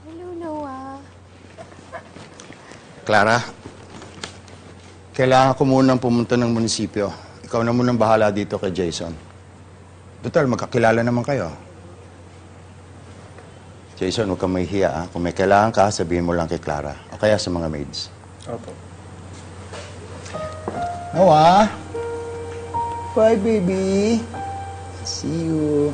Hello, Noah. Clara, kailangan ko munang pumunta ng munisipyo. Ikaw na munang bahala dito kay Jason. Total, magkakilala naman kayo. Jason, huwag kang mahihiya, ha? Kung may kailangan ka, sabihin mo lang kay Clara. O kaya sa mga maids. Opo. Noah! Bye, baby! See you!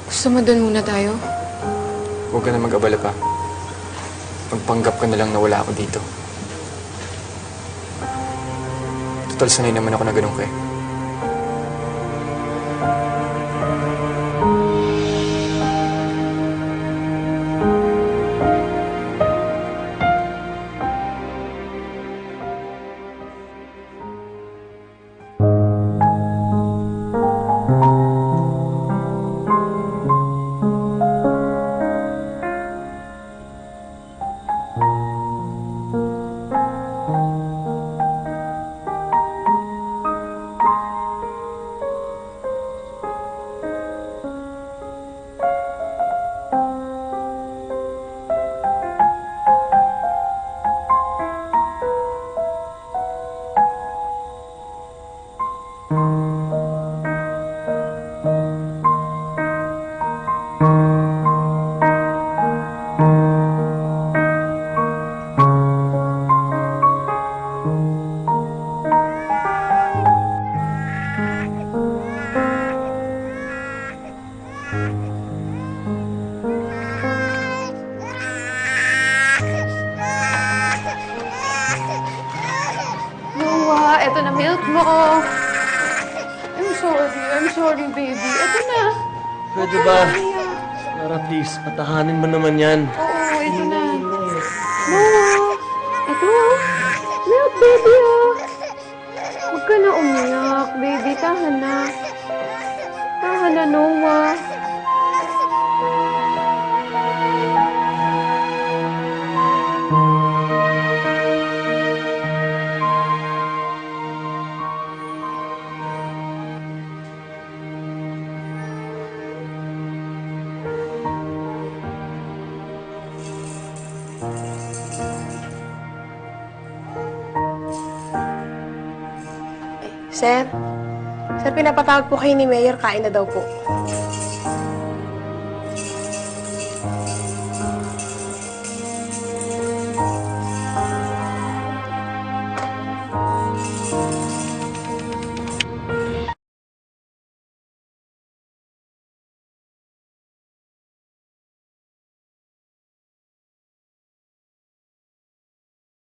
Gusto mo doon muna tayo? Huwag ka na mag-abala pa. Magpanggap ka na lang na wala ako dito. Total, sanay naman ako na ganun kayo. Noah, eto na milk mo. I'm sorry, baby. Eto na. Pwede ba? Clara, please, patahanin mo naman yan. Oo, ito na. Noah, ito. Milk, baby, oh. Huwag ka na umiyak, baby. Tahan na. Tahan na, Noah. Sir, pinapatawag po kayo ni Mayor. Kain na daw po.